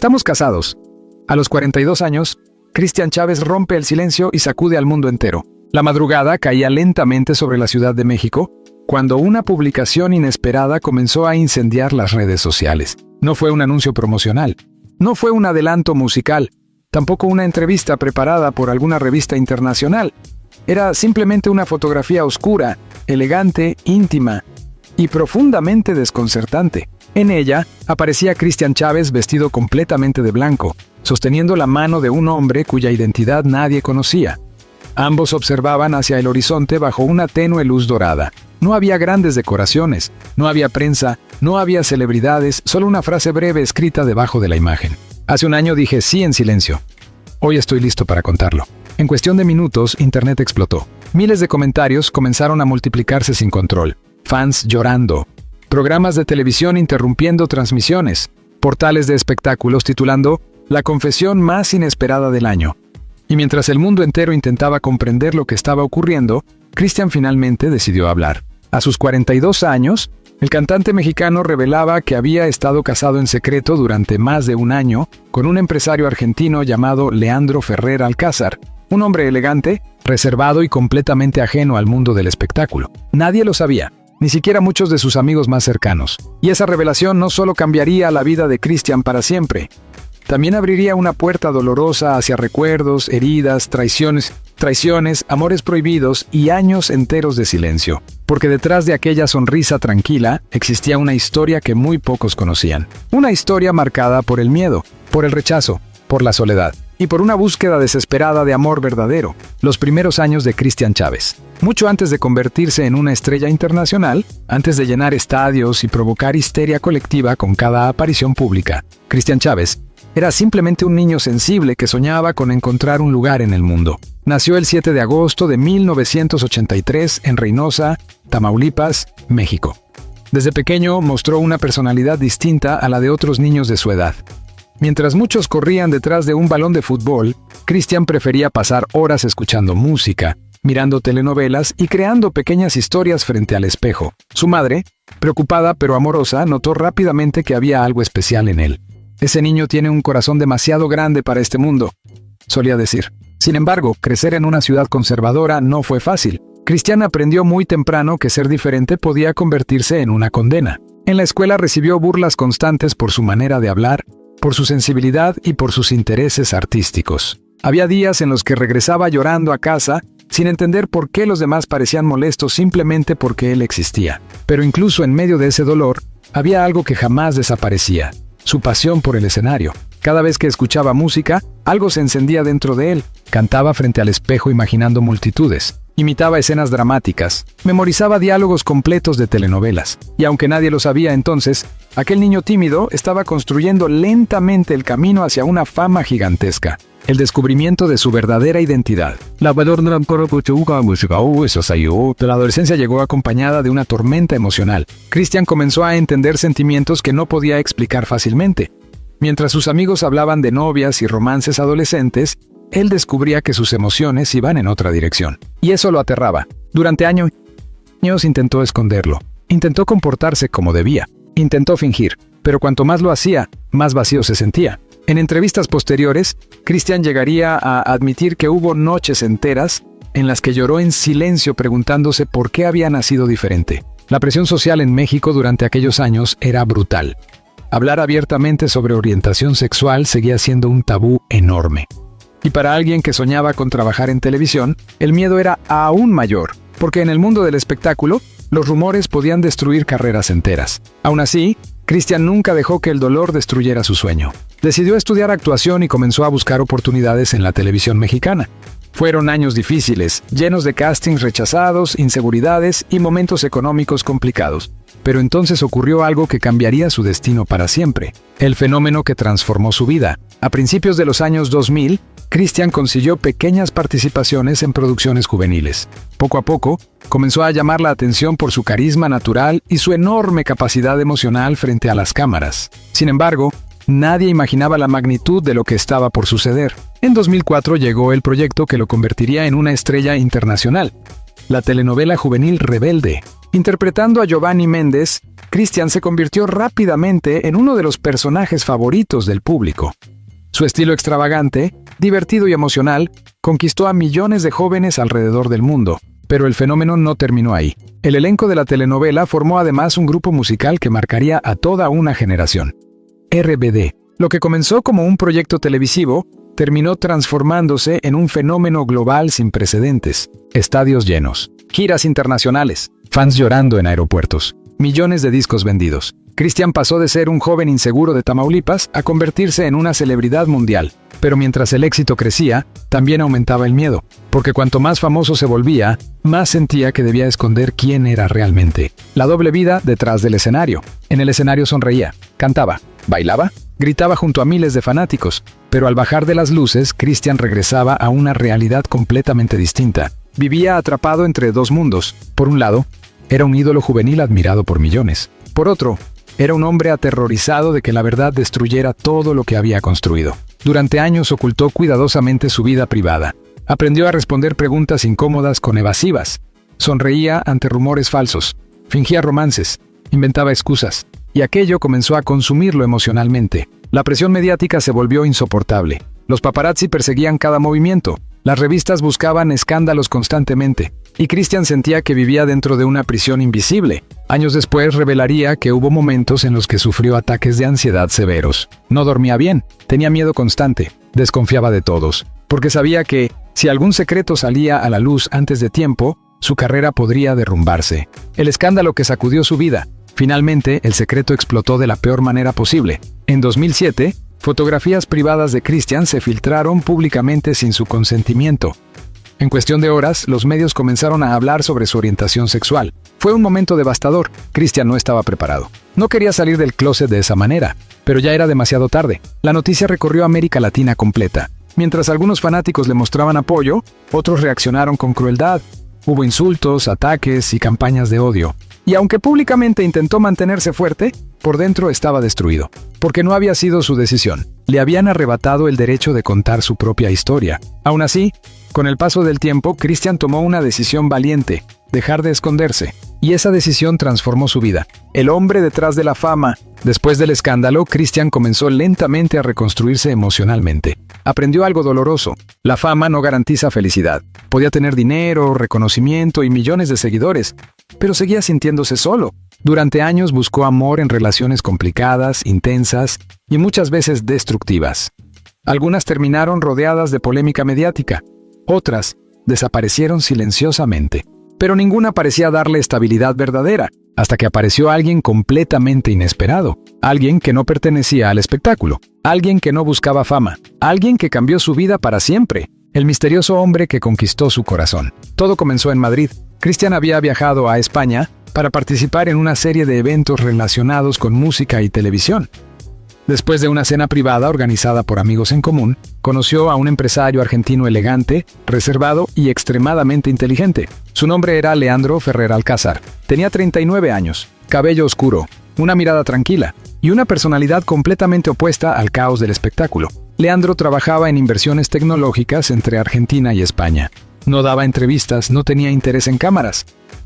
Estamos casados. A los 42 años, Cristian Chávez rompe el silencio y sacude al mundo entero. La madrugada caía lentamente sobre la Ciudad de México, cuando una publicación inesperada comenzó a incendiar las redes sociales. No fue un anuncio promocional, no fue un adelanto musical, tampoco una entrevista preparada por alguna revista internacional. Era simplemente una fotografía oscura, elegante, íntima y profundamente desconcertante. En ella aparecía Cristian Chávez vestido completamente de blanco, sosteniendo la mano de un hombre cuya identidad nadie conocía. Ambos observaban hacia el horizonte bajo una tenue luz dorada. No había grandes decoraciones, no había prensa, no había celebridades, solo una frase breve escrita debajo de la imagen. Hace un año dije sí en silencio. Hoy estoy listo para contarlo. En cuestión de minutos, Internet explotó. Miles de comentarios comenzaron a multiplicarse sin control. Fans llorando. Programas de televisión interrumpiendo transmisiones. Portales de espectáculos titulando La confesión más inesperada del año. Y mientras el mundo entero intentaba comprender lo que estaba ocurriendo, Cristian finalmente decidió hablar. A sus 42 años, el cantante mexicano revelaba que había estado casado en secreto durante más de un año con un empresario argentino llamado Leandro Ferrer Alcázar, un hombre elegante, reservado y completamente ajeno al mundo del espectáculo. Nadie lo sabía, ni siquiera muchos de sus amigos más cercanos. Y esa revelación no solo cambiaría la vida de Cristian para siempre, también abriría una puerta dolorosa hacia recuerdos, heridas, traiciones, amores prohibidos y años enteros de silencio. Porque detrás de aquella sonrisa tranquila existía una historia que muy pocos conocían. Una historia marcada por el miedo, por el rechazo, por la soledad y por una búsqueda desesperada de amor verdadero. Los primeros años de Cristian Chávez. Mucho antes de convertirse en una estrella internacional, antes de llenar estadios y provocar histeria colectiva con cada aparición pública, Cristian Chávez era simplemente un niño sensible que soñaba con encontrar un lugar en el mundo. Nació el 7 de agosto de 1983 en Reynosa, Tamaulipas, México. Desde pequeño mostró una personalidad distinta a la de otros niños de su edad. Mientras muchos corrían detrás de un balón de fútbol, Cristian prefería pasar horas escuchando música, mirando telenovelas y creando pequeñas historias frente al espejo. Su madre, preocupada pero amorosa, notó rápidamente que había algo especial en él. Ese niño tiene un corazón demasiado grande para este mundo, solía decir. Sin embargo, crecer en una ciudad conservadora no fue fácil. Cristian aprendió muy temprano que ser diferente podía convertirse en una condena. En la escuela recibió burlas constantes por su manera de hablar, por su sensibilidad y por sus intereses artísticos. Había días en los que regresaba llorando a casa, sin entender por qué los demás parecían molestos simplemente porque él existía. Pero incluso en medio de ese dolor, había algo que jamás desaparecía: su pasión por el escenario. Cada vez que escuchaba música, algo se encendía dentro de él. Cantaba frente al espejo imaginando multitudes. Imitaba escenas dramáticas. Memorizaba diálogos completos de telenovelas. Y aunque nadie lo sabía entonces, aquel niño tímido estaba construyendo lentamente el camino hacia una fama gigantesca. El descubrimiento de su verdadera identidad. La adolescencia llegó acompañada de una tormenta emocional. Cristian comenzó a entender sentimientos que no podía explicar fácilmente. Mientras sus amigos hablaban de novias y romances adolescentes, él descubría que sus emociones iban en otra dirección. Y eso lo aterraba. Durante años intentó esconderlo. Intentó comportarse como debía. Intentó fingir. Pero cuanto más lo hacía, más vacío se sentía. En entrevistas posteriores, Cristian llegaría a admitir que hubo noches enteras en las que lloró en silencio preguntándose por qué había nacido diferente. La presión social en México durante aquellos años era brutal. Hablar abiertamente sobre orientación sexual seguía siendo un tabú enorme. Y para alguien que soñaba con trabajar en televisión, el miedo era aún mayor, porque en el mundo del espectáculo, los rumores podían destruir carreras enteras. Aún así, Cristian nunca dejó que el dolor destruyera su sueño. Decidió estudiar actuación y comenzó a buscar oportunidades en la televisión mexicana. Fueron años difíciles, llenos de castings rechazados, inseguridades y momentos económicos complicados. Pero entonces ocurrió algo que cambiaría su destino para siempre. El fenómeno que transformó su vida. A principios de los años 2000, Cristian consiguió pequeñas participaciones en producciones juveniles. Poco a poco, comenzó a llamar la atención por su carisma natural y su enorme capacidad emocional frente a las cámaras. Sin embargo, nadie imaginaba la magnitud de lo que estaba por suceder. En 2004 llegó el proyecto que lo convertiría en una estrella internacional. la telenovela juvenil Rebelde. Interpretando a Giovanni Méndez, Cristian se convirtió rápidamente en uno de los personajes favoritos del público. Su estilo extravagante, divertido y emocional conquistó a millones de jóvenes alrededor del mundo, pero el fenómeno no terminó ahí. El elenco de la telenovela formó además un grupo musical que marcaría a toda una generación. RBD. Lo que comenzó como un proyecto televisivo, terminó transformándose en un fenómeno global sin precedentes. Estadios llenos, giras internacionales, fans llorando en aeropuertos, millones de discos vendidos. Cristian pasó de ser un joven inseguro de Tamaulipas a convertirse en una celebridad mundial. Pero mientras el éxito crecía, también aumentaba el miedo, porque cuanto más famoso se volvía, más sentía que debía esconder quién era realmente. La doble vida detrás del escenario. En el escenario sonreía, cantaba, bailaba, gritaba junto a miles de fanáticos, pero al bajar de las luces, Cristian regresaba a una realidad completamente distinta. Vivía atrapado entre dos mundos. Por un lado, era un ídolo juvenil admirado por millones. Por otro, era un hombre aterrorizado de que la verdad destruyera todo lo que había construido. Durante años ocultó cuidadosamente su vida privada. Aprendió a responder preguntas incómodas con evasivas. Sonreía ante rumores falsos. Fingía romances. Inventaba excusas. Y aquello comenzó a consumirlo emocionalmente. La presión mediática se volvió insoportable. Los paparazzi perseguían cada movimiento. Las revistas buscaban escándalos constantemente. Y Cristian sentía que vivía dentro de una prisión invisible. Años después revelaría que hubo momentos en los que sufrió ataques de ansiedad severos. No dormía bien, tenía miedo constante, desconfiaba de todos, porque sabía que, si algún secreto salía a la luz antes de tiempo, su carrera podría derrumbarse. El escándalo que sacudió su vida. Finalmente, el secreto explotó de la peor manera posible. En 2007, fotografías privadas de Cristian se filtraron públicamente sin su consentimiento. En cuestión de horas, los medios comenzaron a hablar sobre su orientación sexual. Fue un momento devastador. Cristian no estaba preparado. No quería salir del closet de esa manera, pero ya era demasiado tarde. La noticia recorrió América Latina completa. Mientras algunos fanáticos le mostraban apoyo, otros reaccionaron con crueldad. Hubo insultos, ataques y campañas de odio. Y aunque públicamente intentó mantenerse fuerte, por dentro estaba destruido. Porque no había sido su decisión. Le habían arrebatado el derecho de contar su propia historia. Aún así, con el paso del tiempo, Cristian tomó una decisión valiente, dejar de esconderse. Y esa decisión transformó su vida. El hombre detrás de la fama. Después del escándalo, Cristian comenzó lentamente a reconstruirse emocionalmente. Aprendió algo doloroso. La fama no garantiza felicidad. Podía tener dinero, reconocimiento y millones de seguidores, pero seguía sintiéndose solo. Durante años buscó amor en relaciones complicadas, intensas y muchas veces destructivas. Algunas terminaron rodeadas de polémica mediática. Otras desaparecieron silenciosamente. Pero ninguna parecía darle estabilidad verdadera, hasta que apareció alguien completamente inesperado. Alguien que no pertenecía al espectáculo. Alguien que no buscaba fama. Alguien que cambió su vida para siempre. El misterioso hombre que conquistó su corazón. Todo comenzó en Madrid. Cristian había viajado a España para participar en una serie de eventos relacionados con música y televisión. Después de una cena privada organizada por amigos en común, conoció a un empresario argentino elegante, reservado y extremadamente inteligente. Su nombre era Leandro Ferrer Alcázar. Tenía 39 años, cabello oscuro, una mirada tranquila y una personalidad completamente opuesta al caos del espectáculo. Leandro trabajaba en inversiones tecnológicas entre Argentina y España. No daba entrevistas, no tenía interés en cámaras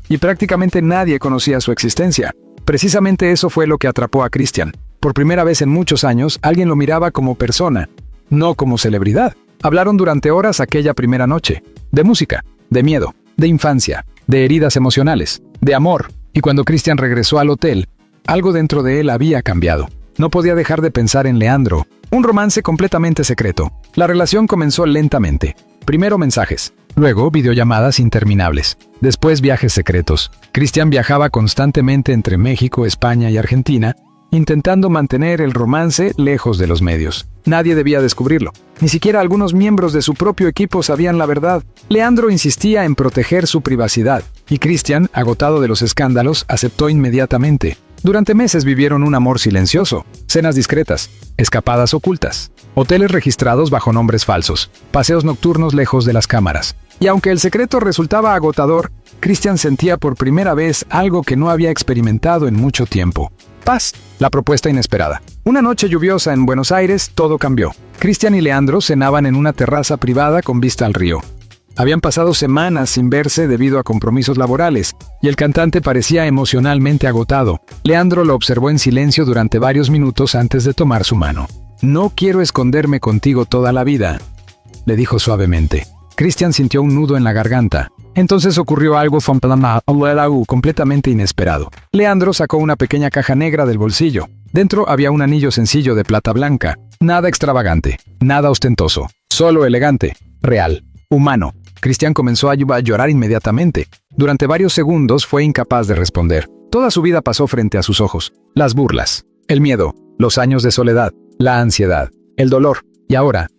y prácticamente nadie conocía su existencia. Precisamente eso fue lo que atrapó a Cristian. Por primera vez en muchos años, alguien lo miraba como persona, no como celebridad. Hablaron durante horas aquella primera noche. De música, de miedo, de infancia, de heridas emocionales, de amor. Y cuando Cristian regresó al hotel, algo dentro de él había cambiado. No podía dejar de pensar en Leandro. Un romance completamente secreto. La relación comenzó lentamente. Primero mensajes, luego videollamadas interminables, después viajes secretos. Cristian viajaba constantemente entre México, España y Argentina, intentando mantener el romance lejos de los medios. Nadie debía descubrirlo. Ni siquiera algunos miembros de su propio equipo sabían la verdad. Leandro insistía en proteger su privacidad, y Cristian, agotado de los escándalos, aceptó inmediatamente. Durante meses vivieron un amor silencioso, cenas discretas, escapadas ocultas, hoteles registrados bajo nombres falsos, paseos nocturnos lejos de las cámaras. Y aunque el secreto resultaba agotador, Cristian sentía por primera vez algo que no había experimentado en mucho tiempo. Paz, la propuesta inesperada. Una noche lluviosa en Buenos Aires, todo cambió. Cristian y Leandro cenaban en una terraza privada con vista al río. Habían pasado semanas sin verse debido a compromisos laborales, y el cantante parecía emocionalmente agotado. Leandro lo observó en silencio durante varios minutos antes de tomar su mano. «No quiero esconderme contigo toda la vida», le dijo suavemente. Cristian sintió un nudo en la garganta. Entonces ocurrió algo completamente inesperado. Leandro sacó una pequeña caja negra del bolsillo. Dentro había un anillo sencillo de plata blanca. Nada extravagante, nada ostentoso, solo elegante, real, humano. Cristian comenzó a llorar inmediatamente. Durante varios segundos fue incapaz de responder. Toda su vida pasó frente a sus ojos. Las burlas, el miedo, los años de soledad, la ansiedad, el dolor. Y ahora,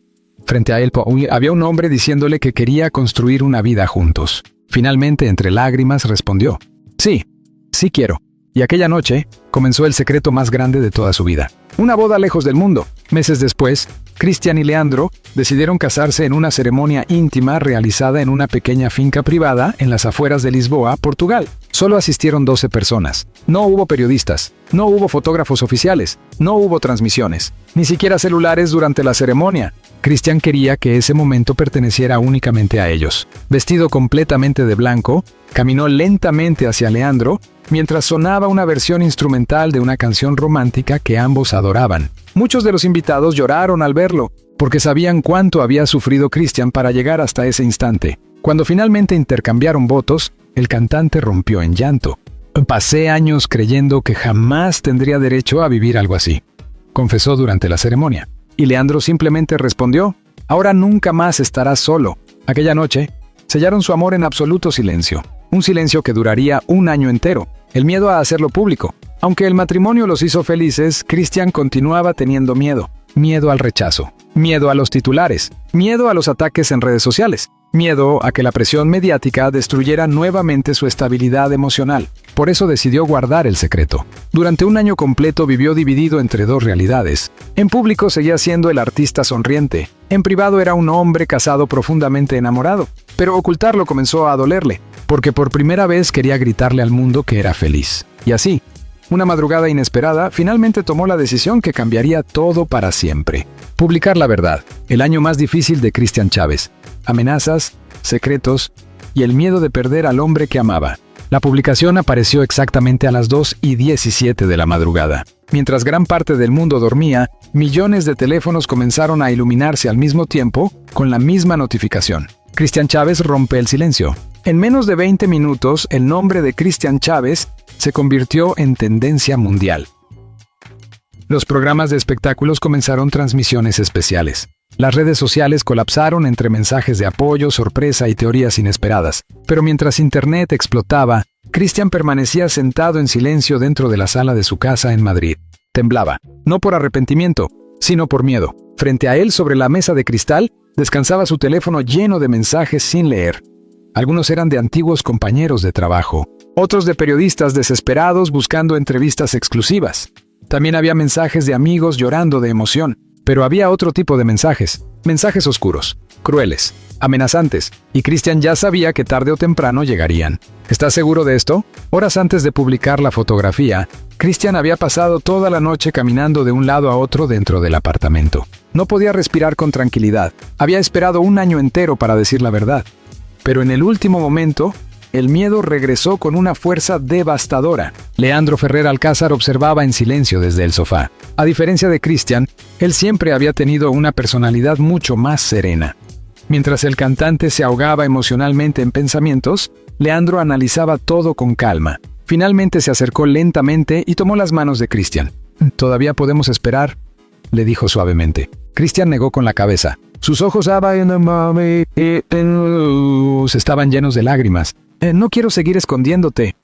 frente a él había un hombre diciéndole que quería construir una vida juntos. Finalmente, entre lágrimas, respondió: «Sí, sí quiero». Y aquella noche comenzó el secreto más grande de toda su vida. Una boda lejos del mundo. Meses después, Cristian y Leandro decidieron casarse en una ceremonia íntima realizada en una pequeña finca privada en las afueras de Lisboa, Portugal. Solo asistieron 12 personas. No hubo periodistas, no hubo fotógrafos oficiales, no hubo transmisiones, ni siquiera celulares durante la ceremonia. Cristian quería que ese momento perteneciera únicamente a ellos. Vestido completamente de blanco, caminó lentamente hacia Leandro mientras sonaba una versión instrumental de una canción romántica que ambos adoraban. Muchos de los invitados lloraron al verlo, porque sabían cuánto había sufrido Cristian para llegar hasta ese instante. Cuando finalmente intercambiaron votos, el cantante rompió en llanto. «Pasé años creyendo que jamás tendría derecho a vivir algo así», confesó durante la ceremonia. Y Leandro simplemente respondió: «Ahora nunca más estarás solo». Aquella noche, sellaron su amor en absoluto silencio. Un silencio que duraría un año entero. El miedo a hacerlo público. Aunque el matrimonio los hizo felices, Cristian continuaba teniendo miedo. Miedo al rechazo. Miedo a los titulares. Miedo a los ataques en redes sociales. Miedo a que la presión mediática destruyera nuevamente su estabilidad emocional. Por eso decidió guardar el secreto. Durante un año completo vivió dividido entre dos realidades. En público seguía siendo el artista sonriente. En privado era un hombre casado profundamente enamorado. Pero ocultarlo comenzó a dolerle, porque por primera vez quería gritarle al mundo que era feliz. Y así, una madrugada inesperada, finalmente tomó la decisión que cambiaría todo para siempre. Publicar la verdad. El año más difícil de Cristian Chávez. Amenazas, secretos y el miedo de perder al hombre que amaba. La publicación apareció exactamente a las 2:17 de la madrugada. Mientras gran parte del mundo dormía, millones de teléfonos comenzaron a iluminarse al mismo tiempo con la misma notificación. Cristian Chávez rompe el silencio. En menos de 20 minutos, el nombre de Cristian Chávez se convirtió en tendencia mundial. Los programas de espectáculos comenzaron transmisiones especiales. Las redes sociales colapsaron entre mensajes de apoyo, sorpresa y teorías inesperadas. Pero mientras Internet explotaba, Cristian permanecía sentado en silencio dentro de la sala de su casa en Madrid. Temblaba, no por arrepentimiento, sino por miedo. Frente a él, sobre la mesa de cristal, descansaba su teléfono lleno de mensajes sin leer. Algunos eran de antiguos compañeros de trabajo, otros de periodistas desesperados buscando entrevistas exclusivas. También había mensajes de amigos llorando de emoción, pero había otro tipo de mensajes, mensajes oscuros, crueles, amenazantes, y Cristian ya sabía que tarde o temprano llegarían. ¿Estás seguro de esto? Horas antes de publicar la fotografía, Cristian había pasado toda la noche caminando de un lado a otro dentro del apartamento. No podía respirar con tranquilidad. Había esperado un año entero para decir la verdad. Pero en el último momento, el miedo regresó con una fuerza devastadora. Leandro Ferrer Alcázar observaba en silencio desde el sofá. A diferencia de Cristian, él siempre había tenido una personalidad mucho más serena. Mientras el cantante se ahogaba emocionalmente en pensamientos, Leandro analizaba todo con calma. Finalmente se acercó lentamente y tomó las manos de Cristian. «Todavía podemos esperar», le dijo suavemente. Cristian negó con la cabeza. Sus ojos estaban llenos de lágrimas. «No quiero seguir escondiéndote»,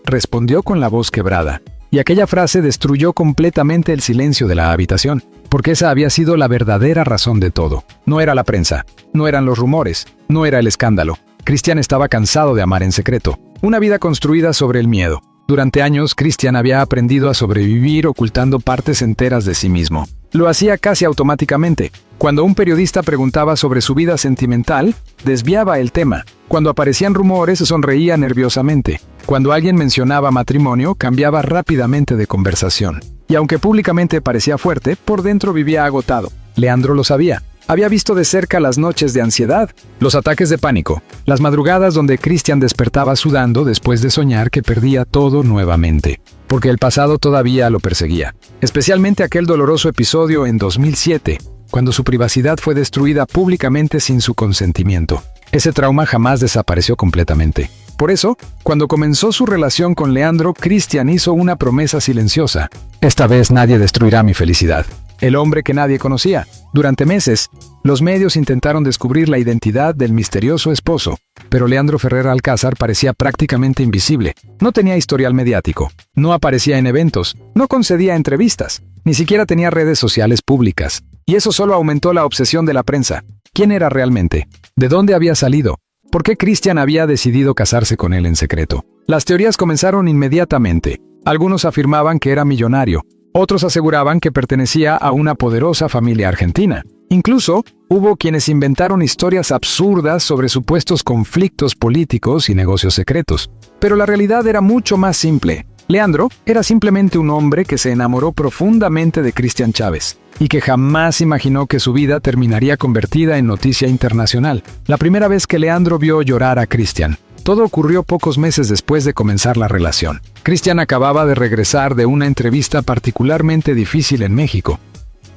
respondió con la voz quebrada. Y aquella frase destruyó completamente el silencio de la habitación, porque esa había sido la verdadera razón de todo. No era la prensa, no eran los rumores, no era el escándalo. Cristian estaba cansado de amar en secreto. Una vida construida sobre el miedo. Durante años, Cristian había aprendido a sobrevivir ocultando partes enteras de sí mismo. Lo hacía casi automáticamente. Cuando un periodista preguntaba sobre su vida sentimental, desviaba el tema. Cuando aparecían rumores, sonreía nerviosamente. Cuando alguien mencionaba matrimonio, cambiaba rápidamente de conversación. Y aunque públicamente parecía fuerte, por dentro vivía agotado. Leandro lo sabía. Había visto de cerca las noches de ansiedad, los ataques de pánico, las madrugadas donde Christian despertaba sudando después de soñar que perdía todo nuevamente, porque el pasado todavía lo perseguía. Especialmente aquel doloroso episodio en 2007, cuando su privacidad fue destruida públicamente sin su consentimiento. Ese trauma jamás desapareció completamente. Por eso, cuando comenzó su relación con Leandro, Christian hizo una promesa silenciosa. Esta vez nadie destruirá mi felicidad. El hombre que nadie conocía. Durante meses, los medios intentaron descubrir la identidad del misterioso esposo, pero Leandro Ferrer Alcázar parecía prácticamente invisible. No tenía historial mediático, no aparecía en eventos, no concedía entrevistas, ni siquiera tenía redes sociales públicas. Y eso solo aumentó la obsesión de la prensa. ¿Quién era realmente? ¿De dónde había salido? ¿Por qué Christian había decidido casarse con él en secreto? Las teorías comenzaron inmediatamente. Algunos afirmaban que era millonario. Otros aseguraban que pertenecía a una poderosa familia argentina. Incluso, hubo quienes inventaron historias absurdas sobre supuestos conflictos políticos y negocios secretos. Pero la realidad era mucho más simple. Leandro era simplemente un hombre que se enamoró profundamente de Christian Chávez y que jamás imaginó que su vida terminaría convertida en noticia internacional. La primera vez que Leandro vio llorar a Christian, todo ocurrió pocos meses después de comenzar la relación. Christian acababa de regresar de una entrevista particularmente difícil en México.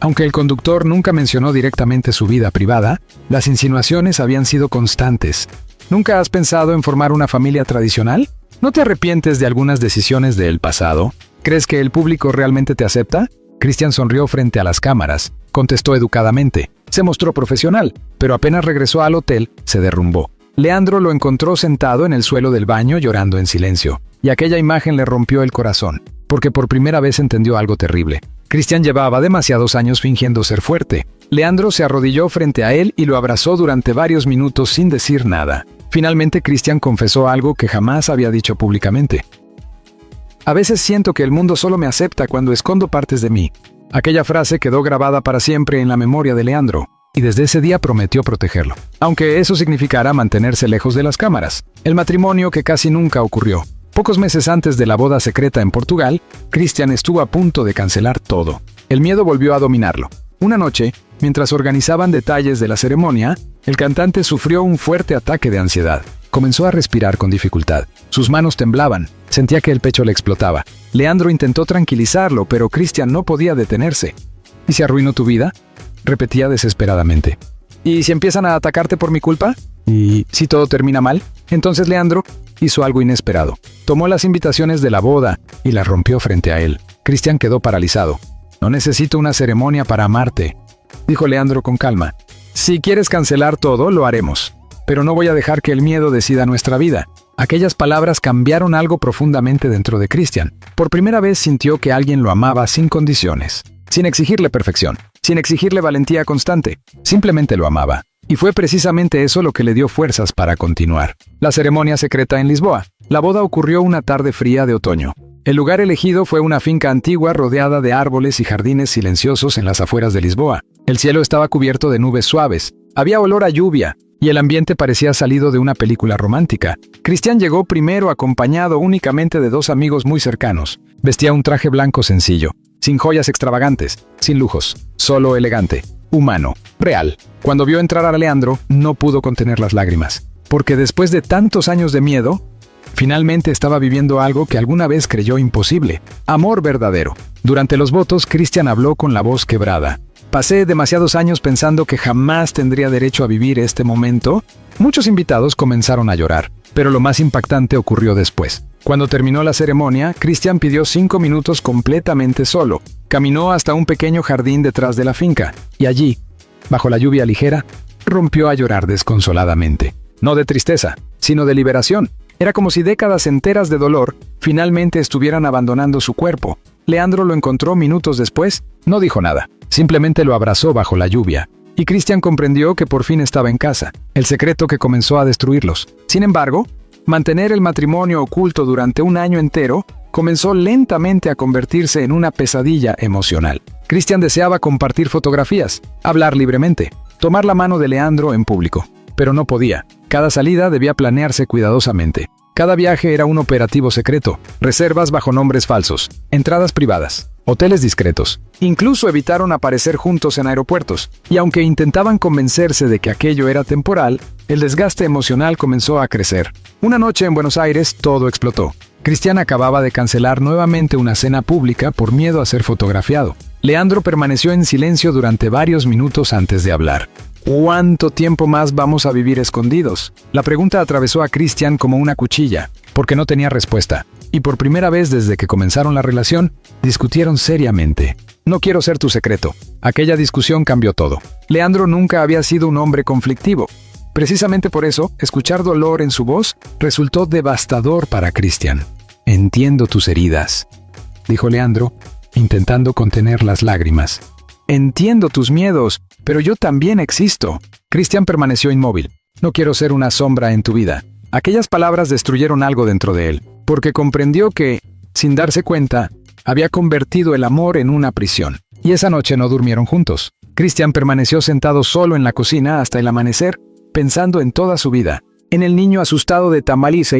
Aunque el conductor nunca mencionó directamente su vida privada, las insinuaciones habían sido constantes. ¿Nunca has pensado en formar una familia tradicional? ¿No te arrepientes de algunas decisiones del pasado? ¿Crees que el público realmente te acepta? Christian sonrió frente a las cámaras, contestó educadamente, se mostró profesional, pero apenas regresó al hotel, se derrumbó. Leandro lo encontró sentado en el suelo del baño llorando en silencio, y aquella imagen le rompió el corazón, porque por primera vez entendió algo terrible. Christian llevaba demasiados años fingiendo ser fuerte. Leandro se arrodilló frente a él y lo abrazó durante varios minutos sin decir nada. Finalmente Christian confesó algo que jamás había dicho públicamente. A veces siento que el mundo solo me acepta cuando escondo partes de mí. Aquella frase quedó grabada para siempre en la memoria de Leandro, y desde ese día prometió protegerlo, aunque eso significara mantenerse lejos de las cámaras. El matrimonio que casi nunca ocurrió. Pocos meses antes de la boda secreta en Portugal, Christian estuvo a punto de cancelar todo. El miedo volvió a dominarlo. Una noche, mientras organizaban detalles de la ceremonia, el cantante sufrió un fuerte ataque de ansiedad. Comenzó a respirar con dificultad. Sus manos temblaban. Sentía que el pecho le explotaba. Leandro intentó tranquilizarlo, pero Christian no podía detenerse. ¿Y si arruino tu vida?, repetía desesperadamente. ¿Y si empiezan a atacarte por mi culpa? ¿Y si todo termina mal? Entonces Leandro hizo algo inesperado. Tomó las invitaciones de la boda y las rompió frente a él. Christian quedó paralizado. No necesito una ceremonia para amarte, dijo Leandro con calma. Si quieres cancelar todo, lo haremos. Pero no voy a dejar que el miedo decida nuestra vida. Aquellas palabras cambiaron algo profundamente dentro de Christian. Por primera vez sintió que alguien lo amaba sin condiciones, sin exigirle perfección, sin exigirle valentía constante. Simplemente lo amaba. Y fue precisamente eso lo que le dio fuerzas para continuar. La ceremonia secreta en Lisboa. La boda ocurrió una tarde fría de otoño. El lugar elegido fue una finca antigua rodeada de árboles y jardines silenciosos en las afueras de Lisboa. El cielo estaba cubierto de nubes suaves. Había olor a lluvia, y el ambiente parecía salido de una película romántica. Christian llegó primero acompañado únicamente de dos amigos muy cercanos. Vestía un traje blanco sencillo, sin joyas extravagantes, sin lujos, solo elegante, humano, real. Cuando vio entrar a Leandro, no pudo contener las lágrimas, porque después de tantos años de miedo, finalmente estaba viviendo algo que alguna vez creyó imposible: amor verdadero. Durante los votos, Christian habló con la voz quebrada. Pasé demasiados años pensando que jamás tendría derecho a vivir este momento. Muchos invitados comenzaron a llorar, pero lo más impactante ocurrió después. Cuando terminó la ceremonia, Christian pidió 5 minutos completamente solo. Caminó hasta un pequeño jardín detrás de la finca, y allí, bajo la lluvia ligera, rompió a llorar desconsoladamente. No de tristeza, sino de liberación. Era como si décadas enteras de dolor finalmente estuvieran abandonando su cuerpo. Leandro lo encontró minutos después. No dijo nada, simplemente lo abrazó bajo la lluvia. Y Christian comprendió que por fin estaba en casa, el secreto que comenzó a destruirlos. Sin embargo, mantener el matrimonio oculto durante un año entero comenzó lentamente a convertirse en una pesadilla emocional. Christian deseaba compartir fotografías, hablar libremente, tomar la mano de Leandro en público, pero no podía. Cada salida debía planearse cuidadosamente. Cada viaje era un operativo secreto, reservas bajo nombres falsos, entradas privadas. hoteles discretos. Incluso evitaron aparecer juntos en aeropuertos. Y aunque intentaban convencerse de que aquello era temporal, el desgaste emocional comenzó a crecer. Una noche en Buenos Aires, todo explotó. Cristian acababa de cancelar nuevamente una cena pública por miedo a ser fotografiado. Leandro permaneció en silencio durante varios minutos antes de hablar. ¿Cuánto tiempo más vamos a vivir escondidos? La pregunta atravesó a Cristian como una cuchilla, porque no tenía respuesta. Y por primera vez desde que comenzaron la relación, discutieron seriamente. No quiero ser tu secreto. Aquella discusión cambió todo. Leandro nunca había sido un hombre conflictivo. Precisamente por eso, escuchar dolor en su voz resultó devastador para Cristian. Entiendo tus heridas, dijo Leandro, intentando contener las lágrimas. Entiendo tus miedos, pero yo también existo. Cristian permaneció inmóvil. No quiero ser una sombra en tu vida. Aquellas palabras destruyeron algo dentro de él, porque comprendió que, sin darse cuenta, había convertido el amor en una prisión. Y esa noche no durmieron juntos. Cristian permaneció sentado solo en la cocina hasta el amanecer, pensando en toda su vida. En el niño asustado de Tamaulipas.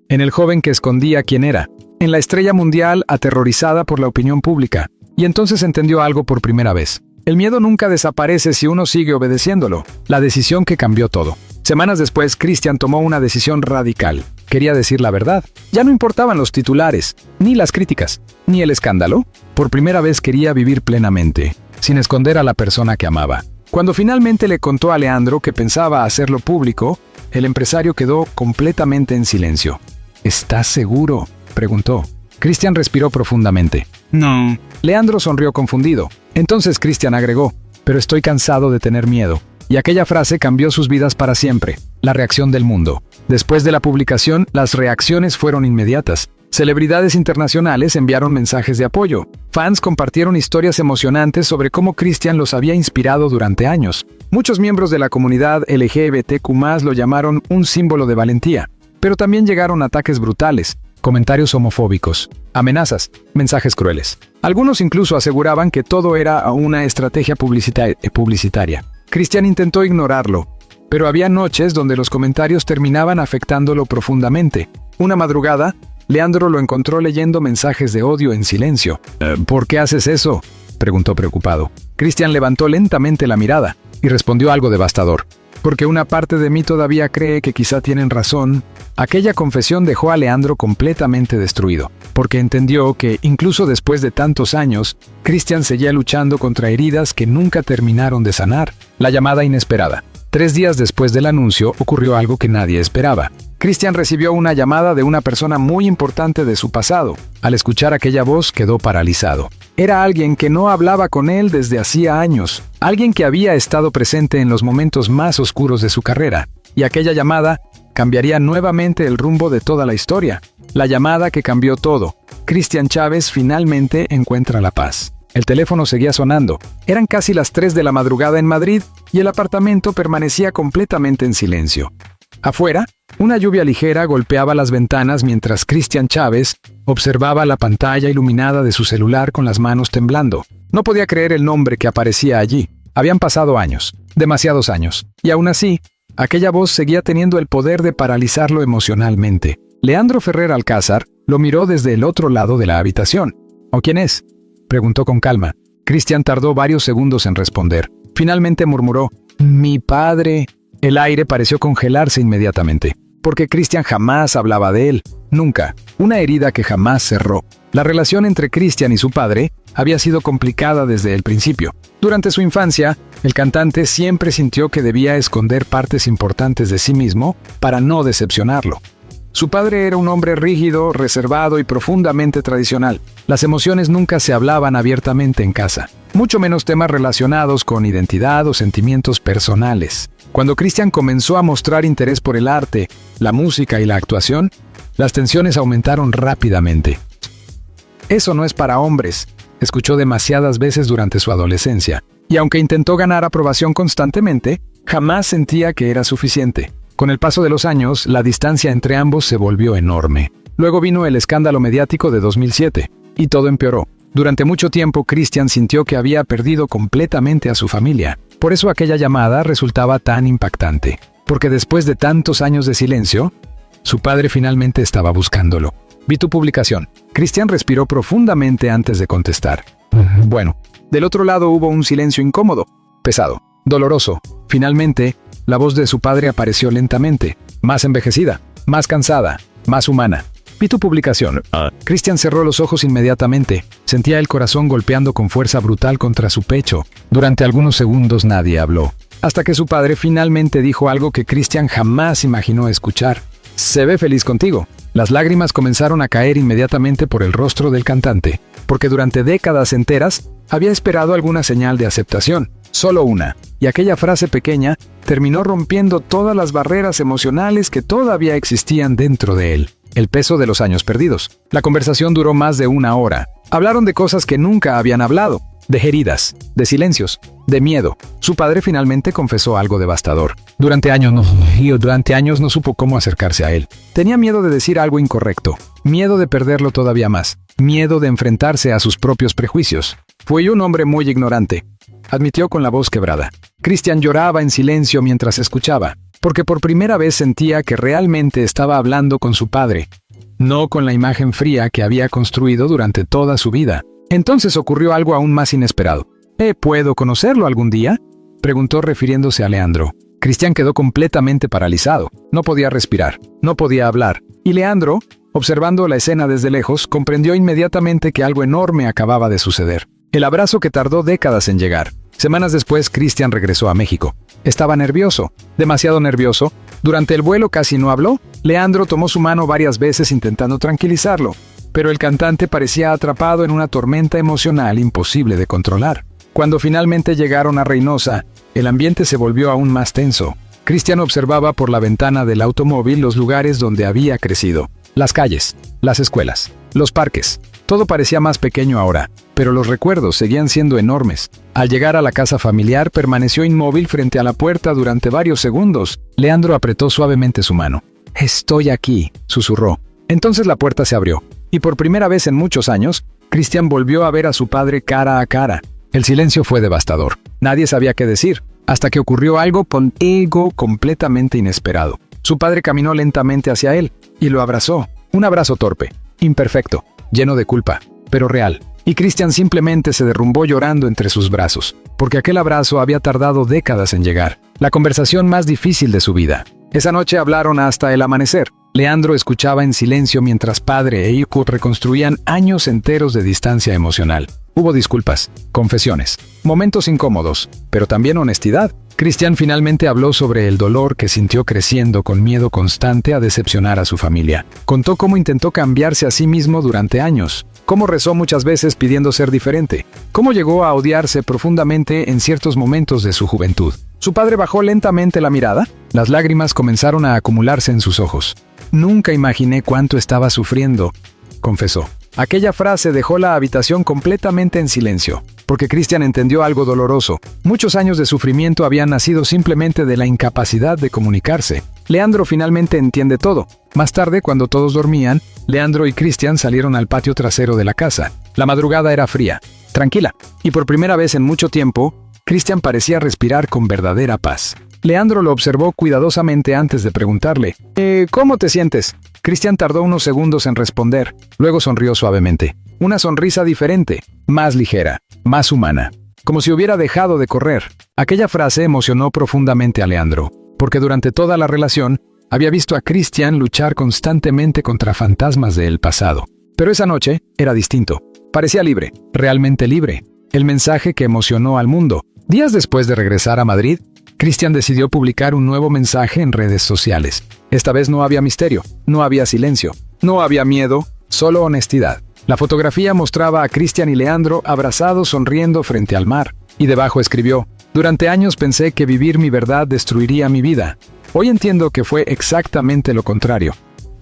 En el joven que escondía quién era. En la estrella mundial aterrorizada por la opinión pública. Y entonces entendió algo por primera vez. El miedo nunca desaparece si uno sigue obedeciéndolo. La decisión que cambió todo. Semanas después, Cristian tomó una decisión radical. Quería decir la verdad. Ya no importaban los titulares, ni las críticas, ni el escándalo. Por primera vez quería vivir plenamente, sin esconder a la persona que amaba. Cuando finalmente le contó a Leandro que pensaba hacerlo público, el empresario quedó completamente en silencio. ¿Estás seguro?, preguntó. Cristian respiró profundamente. No. Leandro sonrió confundido. Entonces Cristian agregó, pero estoy cansado de tener miedo. Y aquella frase cambió sus vidas para siempre. La reacción del mundo. Después de la publicación, las reacciones fueron inmediatas. Celebridades internacionales enviaron mensajes de apoyo. Fans compartieron historias emocionantes sobre cómo Cristian los había inspirado durante años. Muchos miembros de la comunidad LGBTQ+ lo llamaron un símbolo de valentía. Pero también llegaron ataques brutales, comentarios homofóbicos, amenazas, mensajes crueles. Algunos incluso aseguraban que todo era una estrategia publicitaria. Cristian intentó ignorarlo, pero había noches donde los comentarios terminaban afectándolo profundamente. Una madrugada, Leandro lo encontró leyendo mensajes de odio en silencio. ¿Por qué haces eso?, preguntó preocupado. Cristian levantó lentamente la mirada y respondió algo devastador. Porque una parte de mí todavía cree que quizá tienen razón. Aquella confesión dejó a Leandro completamente destruido, porque entendió que, incluso después de tantos años, Cristian seguía luchando contra heridas que nunca terminaron de sanar. La llamada inesperada. 3 días después del anuncio, ocurrió algo que nadie esperaba. Cristian recibió una llamada de una persona muy importante de su pasado. Al escuchar aquella voz, quedó paralizado. Era alguien que no hablaba con él desde hacía años. Alguien que había estado presente en los momentos más oscuros de su carrera. Y aquella llamada cambiaría nuevamente el rumbo de toda la historia. La llamada que cambió todo. Cristian Chávez finalmente encuentra la paz. El teléfono seguía sonando. Eran casi las 3 de la madrugada en Madrid y el apartamento permanecía completamente en silencio. Afuera, una lluvia ligera golpeaba las ventanas mientras Cristian Chávez observaba la pantalla iluminada de su celular con las manos temblando. No podía creer el nombre que aparecía allí. Habían pasado años, demasiados años, y aún así, aquella voz seguía teniendo el poder de paralizarlo emocionalmente. Leandro Ferrer Alcázar lo miró desde el otro lado de la habitación. ¿O quién es?, preguntó con calma. Cristian tardó varios segundos en responder. Finalmente murmuró, «Mi padre». El aire pareció congelarse inmediatamente, porque Cristian jamás hablaba de él, nunca, una herida que jamás cerró. La relación entre Cristian y su padre había sido complicada desde el principio. Durante su infancia, el cantante siempre sintió que debía esconder partes importantes de sí mismo para no decepcionarlo. Su padre era un hombre rígido, reservado y profundamente tradicional. Las emociones nunca se hablaban abiertamente en casa, mucho menos temas relacionados con identidad o sentimientos personales. Cuando Cristian comenzó a mostrar interés por el arte, la música y la actuación, las tensiones aumentaron rápidamente. «Eso no es para hombres», escuchó demasiadas veces durante su adolescencia, y aunque intentó ganar aprobación constantemente, jamás sentía que era suficiente. Con el paso de los años, la distancia entre ambos se volvió enorme. Luego vino el escándalo mediático de 2007, y todo empeoró. Durante mucho tiempo, Cristian sintió que había perdido completamente a su familia. Por eso aquella llamada resultaba tan impactante. Porque después de tantos años de silencio, su padre finalmente estaba buscándolo. Vi tu publicación. Cristian respiró profundamente antes de contestar. Bueno, del otro lado hubo un silencio incómodo, pesado, doloroso. Finalmente, la voz de su padre apareció lentamente, más envejecida, más cansada, más humana. Vi tu publicación. Cristian cerró los ojos inmediatamente. Sentía el corazón golpeando con fuerza brutal contra su pecho. Durante algunos segundos nadie habló, hasta que su padre finalmente dijo algo que Cristian jamás imaginó escuchar. Se ve feliz contigo. Las lágrimas comenzaron a caer inmediatamente por el rostro del cantante, porque durante décadas enteras había esperado alguna señal de aceptación, solo una, y aquella frase pequeña terminó rompiendo todas las barreras emocionales que todavía existían dentro de él. El peso de los años perdidos. La conversación duró más de una hora. Hablaron de cosas que nunca habían hablado, de heridas, de silencios, de miedo. Su padre finalmente confesó algo devastador. Durante años no supo cómo acercarse a él. Tenía miedo de decir algo incorrecto, miedo de perderlo todavía más, miedo de enfrentarse a sus propios prejuicios. Fui un hombre muy ignorante, admitió con la voz quebrada. Cristian lloraba en silencio mientras escuchaba, porque por primera vez sentía que realmente estaba hablando con su padre, no con la imagen fría que había construido durante toda su vida. Entonces ocurrió algo aún más inesperado. ¿Puedo conocerlo algún día?, preguntó refiriéndose a Leandro. Cristian quedó completamente paralizado. No podía respirar, no podía hablar. Y Leandro, observando la escena desde lejos, comprendió inmediatamente que algo enorme acababa de suceder. El abrazo que tardó décadas en llegar. Semanas después, Cristian regresó a México. Estaba nervioso, demasiado nervioso. Durante el vuelo casi no habló. Leandro tomó su mano varias veces intentando tranquilizarlo, pero el cantante parecía atrapado en una tormenta emocional imposible de controlar. Cuando finalmente llegaron a Reynosa, el ambiente se volvió aún más tenso. Cristian observaba por la ventana del automóvil los lugares donde había crecido. Las calles, las escuelas, los parques. Todo parecía más pequeño ahora, pero los recuerdos seguían siendo enormes. Al llegar a la casa familiar, permaneció inmóvil frente a la puerta durante varios segundos. Leandro apretó suavemente su mano. «Estoy aquí», susurró. Entonces la puerta se abrió, y por primera vez en muchos años, Cristian volvió a ver a su padre cara a cara. El silencio fue devastador. Nadie sabía qué decir, hasta que ocurrió algo completamente inesperado. Su padre caminó lentamente hacia él, y lo abrazó. Un abrazo torpe, imperfecto, lleno de culpa, pero real. Y Cristian simplemente se derrumbó llorando entre sus brazos, porque aquel abrazo había tardado décadas en llegar. La conversación más difícil de su vida. Esa noche hablaron hasta el amanecer. Leandro escuchaba en silencio mientras padre e hijo reconstruían años enteros de distancia emocional. Hubo disculpas, confesiones, momentos incómodos, pero también honestidad. Cristian finalmente habló sobre el dolor que sintió creciendo con miedo constante a decepcionar a su familia. Contó cómo intentó cambiarse a sí mismo durante años, cómo rezó muchas veces pidiendo ser diferente, cómo llegó a odiarse profundamente en ciertos momentos de su juventud. Su padre bajó lentamente la mirada. Las lágrimas comenzaron a acumularse en sus ojos. «Nunca imaginé cuánto estaba sufriendo», confesó. Aquella frase dejó la habitación completamente en silencio, porque Cristian entendió algo doloroso. Muchos años de sufrimiento habían nacido simplemente de la incapacidad de comunicarse. Leandro finalmente entiende todo. Más tarde, cuando todos dormían, Leandro y Cristian salieron al patio trasero de la casa. La madrugada era fría, tranquila, y por primera vez en mucho tiempo, Cristian parecía respirar con verdadera paz. Leandro lo observó cuidadosamente antes de preguntarle, ¿cómo te sientes? Cristian tardó unos segundos en responder, luego sonrió suavemente. Una sonrisa diferente, más ligera, más humana, como si hubiera dejado de correr. Aquella frase emocionó profundamente a Leandro, porque durante toda la relación había visto a Cristian luchar constantemente contra fantasmas del pasado. Pero esa noche era distinto. Parecía libre, realmente libre. El mensaje que emocionó al mundo. Días después de regresar a Madrid, Cristian decidió publicar un nuevo mensaje en redes sociales. Esta vez no había misterio, no había silencio, no había miedo, solo honestidad. La fotografía mostraba a Cristian y Leandro abrazados sonriendo frente al mar, y debajo escribió, «Durante años pensé que vivir mi verdad destruiría mi vida. Hoy entiendo que fue exactamente lo contrario.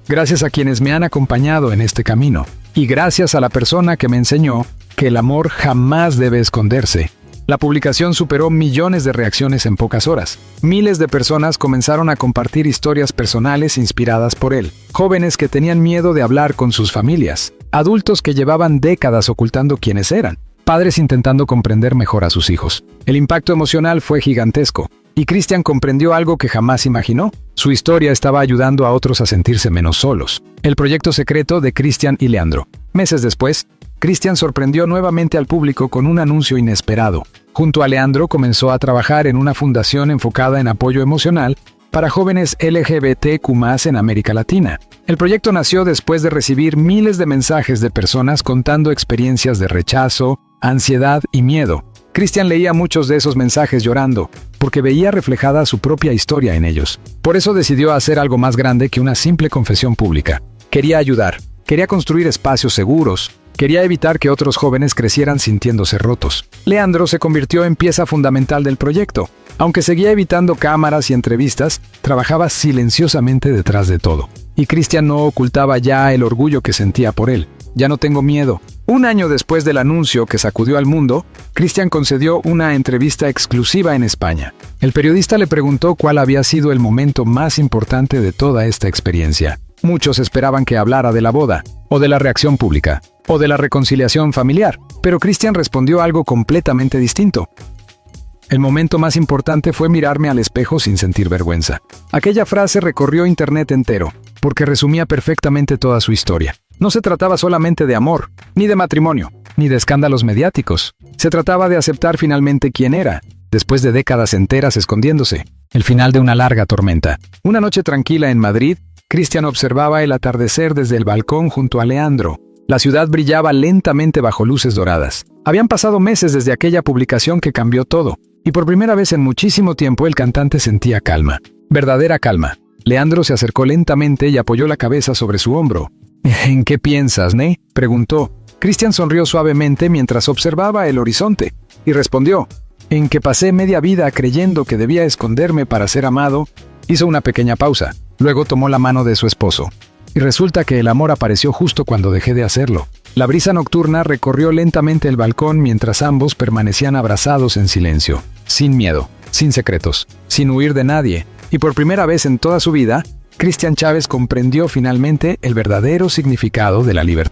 Gracias a quienes me han acompañado en este camino, y gracias a la persona que me enseñó que el amor jamás debe esconderse». La publicación superó millones de reacciones en pocas horas. Miles de personas comenzaron a compartir historias personales inspiradas por él. Jóvenes que tenían miedo de hablar con sus familias. Adultos que llevaban décadas ocultando quiénes eran. Padres intentando comprender mejor a sus hijos. El impacto emocional fue gigantesco. Y Cristian comprendió algo que jamás imaginó. Su historia estaba ayudando a otros a sentirse menos solos. El proyecto secreto de Cristian y Leandro. Meses después, Cristian sorprendió nuevamente al público con un anuncio inesperado. Junto a Leandro comenzó a trabajar en una fundación enfocada en apoyo emocional para jóvenes LGBTQ+ en América Latina. El proyecto nació después de recibir miles de mensajes de personas contando experiencias de rechazo, ansiedad y miedo. Cristian leía muchos de esos mensajes llorando, porque veía reflejada su propia historia en ellos. Por eso decidió hacer algo más grande que una simple confesión pública. Quería ayudar, quería construir espacios seguros, quería evitar que otros jóvenes crecieran sintiéndose rotos. Leandro se convirtió en pieza fundamental del proyecto. Aunque seguía evitando cámaras y entrevistas, trabajaba silenciosamente detrás de todo. Y Cristian no ocultaba ya el orgullo que sentía por él. Ya no tengo miedo. Un año después del anuncio que sacudió al mundo, Cristian concedió una entrevista exclusiva en España. El periodista le preguntó cuál había sido el momento más importante de toda esta experiencia. Muchos esperaban que hablara de la boda, o de la reacción pública, o de la reconciliación familiar, pero Cristian respondió algo completamente distinto. El momento más importante fue mirarme al espejo sin sentir vergüenza. Aquella frase recorrió internet entero, porque resumía perfectamente toda su historia. No se trataba solamente de amor, ni de matrimonio, ni de escándalos mediáticos. Se trataba de aceptar finalmente quién era, después de décadas enteras escondiéndose. El final de una larga tormenta. Una noche tranquila en Madrid, Cristian observaba el atardecer desde el balcón junto a Leandro. La ciudad brillaba lentamente bajo luces doradas. Habían pasado meses desde aquella publicación que cambió todo, y por primera vez en muchísimo tiempo el cantante sentía calma. Verdadera calma. Leandro se acercó lentamente y apoyó la cabeza sobre su hombro. «¿En qué piensas, ne?», preguntó. Cristian sonrió suavemente mientras observaba el horizonte, y respondió: «En que pasé media vida creyendo que debía esconderme para ser amado». Hizo una pequeña pausa, luego tomó la mano de su esposo. «Y resulta que el amor apareció justo cuando dejé de hacerlo». La brisa nocturna recorrió lentamente el balcón mientras ambos permanecían abrazados en silencio, sin miedo, sin secretos, sin huir de nadie, y por primera vez en toda su vida, Cristian Chávez comprendió finalmente el verdadero significado de la libertad.